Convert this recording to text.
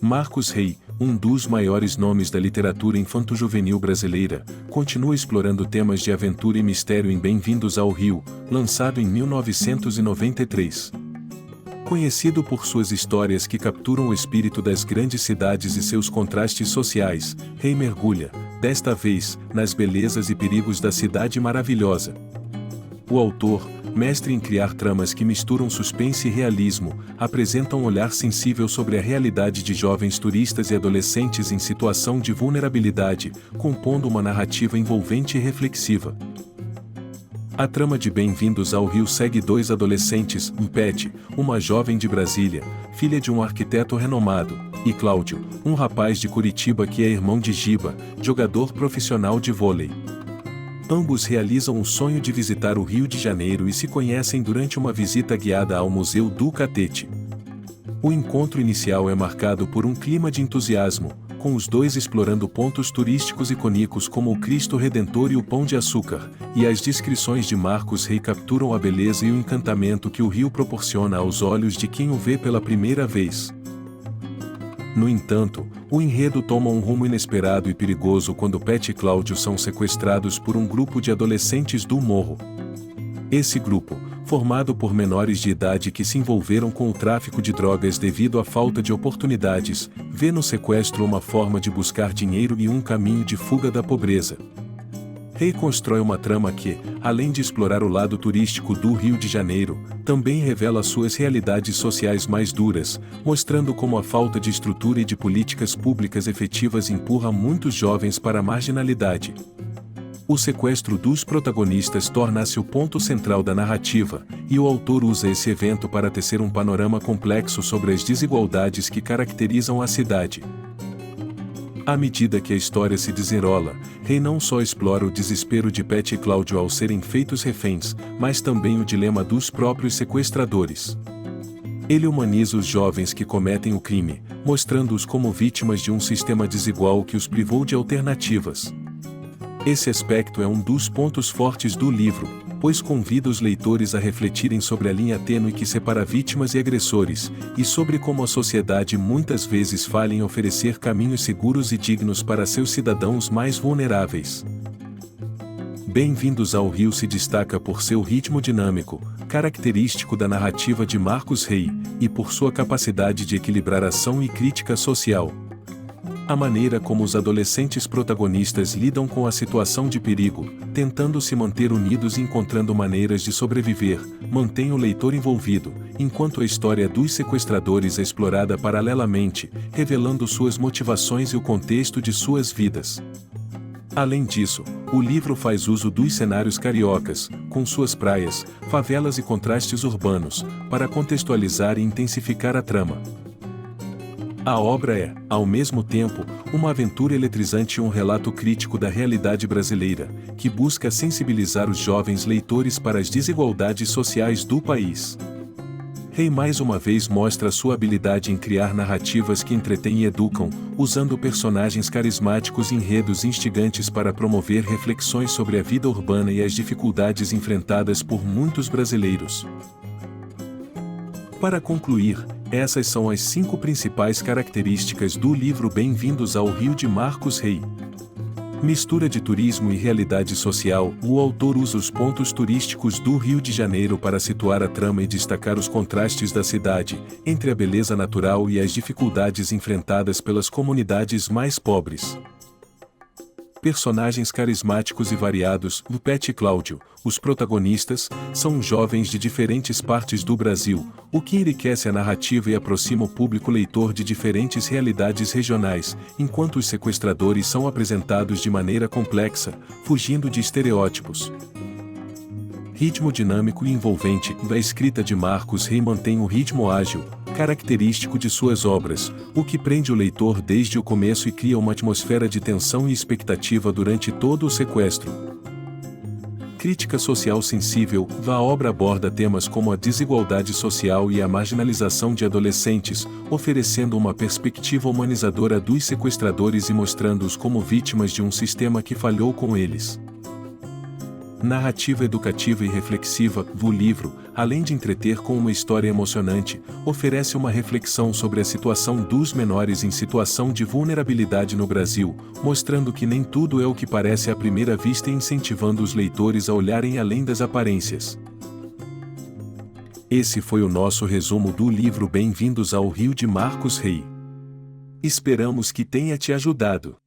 Marcos Rey, um dos maiores nomes da literatura infanto-juvenil brasileira, continua explorando temas de aventura e mistério em Bem-vindos ao Rio, lançado em 1993. Conhecido por suas histórias que capturam o espírito das grandes cidades e seus contrastes sociais, Rey mergulha, desta vez, nas belezas e perigos da cidade maravilhosa. O autor, mestre em criar tramas que misturam suspense e realismo, apresenta um olhar sensível sobre a realidade de jovens turistas e adolescentes em situação de vulnerabilidade, compondo uma narrativa envolvente e reflexiva. A trama de Bem-vindos ao Rio segue dois adolescentes, Pet, uma jovem de Brasília, filha de um arquiteto renomado, e Cláudio, um rapaz de Curitiba que é irmão de Giba, jogador profissional de vôlei. Ambos realizam o sonho de visitar o Rio de Janeiro e se conhecem durante uma visita guiada ao Museu do Catete. O encontro inicial é marcado por um clima de entusiasmo, com os dois explorando pontos turísticos icônicos como o Cristo Redentor e o Pão de Açúcar, e as descrições de Marcos Rey capturam a beleza e o encantamento que o Rio proporciona aos olhos de quem o vê pela primeira vez. No entanto, o enredo toma um rumo inesperado e perigoso quando Pet e Cláudio são sequestrados por um grupo de adolescentes do morro. Esse grupo, formado por menores de idade que se envolveram com o tráfico de drogas devido à falta de oportunidades, vê no sequestro uma forma de buscar dinheiro e um caminho de fuga da pobreza. Rey constrói uma trama que, além de explorar o lado turístico do Rio de Janeiro, também revela suas realidades sociais mais duras, mostrando como a falta de estrutura e de políticas públicas efetivas empurra muitos jovens para a marginalidade. O sequestro dos protagonistas torna-se o ponto central da narrativa, e o autor usa esse evento para tecer um panorama complexo sobre as desigualdades que caracterizam a cidade. À medida que a história se desenrola, Rey não só explora o desespero de Pet e Cláudio ao serem feitos reféns, mas também o dilema dos próprios sequestradores. Ele humaniza os jovens que cometem o crime, mostrando-os como vítimas de um sistema desigual que os privou de alternativas. Esse aspecto é um dos pontos fortes do livro, pois convida os leitores a refletirem sobre a linha tênue que separa vítimas e agressores, e sobre como a sociedade muitas vezes falha em oferecer caminhos seguros e dignos para seus cidadãos mais vulneráveis. Bem-vindos ao Rio se destaca por seu ritmo dinâmico, característico da narrativa de Marcos Rey, e por sua capacidade de equilibrar ação e crítica social. A maneira como os adolescentes protagonistas lidam com a situação de perigo, tentando se manter unidos e encontrando maneiras de sobreviver, mantém o leitor envolvido, enquanto a história dos sequestradores é explorada paralelamente, revelando suas motivações e o contexto de suas vidas. Além disso, o livro faz uso dos cenários cariocas, com suas praias, favelas e contrastes urbanos, para contextualizar e intensificar a trama. A obra é, ao mesmo tempo, uma aventura eletrizante e um relato crítico da realidade brasileira, que busca sensibilizar os jovens leitores para as desigualdades sociais do país. Rey mais uma vez mostra sua habilidade em criar narrativas que entretêm e educam, usando personagens carismáticos e enredos instigantes para promover reflexões sobre a vida urbana e as dificuldades enfrentadas por muitos brasileiros. Para concluir, essas são as 5 principais características do livro Bem-vindos ao Rio de Marcos Rey. Mistura de turismo e realidade social, o autor usa os pontos turísticos do Rio de Janeiro para situar a trama e destacar os contrastes da cidade, entre a beleza natural e as dificuldades enfrentadas pelas comunidades mais pobres. Personagens carismáticos e variados, Pet e Cláudio, os protagonistas, são jovens de diferentes partes do Brasil, o que enriquece a narrativa e aproxima o público leitor de diferentes realidades regionais, enquanto os sequestradores são apresentados de maneira complexa, fugindo de estereótipos. Ritmo dinâmico e envolvente, a escrita de Marcos Rey mantém o ritmo ágil, característico de suas obras, o que prende o leitor desde o começo e cria uma atmosfera de tensão e expectativa durante todo o sequestro. Crítica social sensível, a obra aborda temas como a desigualdade social e a marginalização de adolescentes, oferecendo uma perspectiva humanizadora dos sequestradores e mostrando-os como vítimas de um sistema que falhou com eles. Narrativa educativa e reflexiva. O livro, além de entreter com uma história emocionante, oferece uma reflexão sobre a situação dos menores em situação de vulnerabilidade no Brasil, mostrando que nem tudo é o que parece à primeira vista e incentivando os leitores a olharem além das aparências. Esse foi o nosso resumo do livro Bem-vindos ao Rio de Marcos Rey. Esperamos que tenha te ajudado.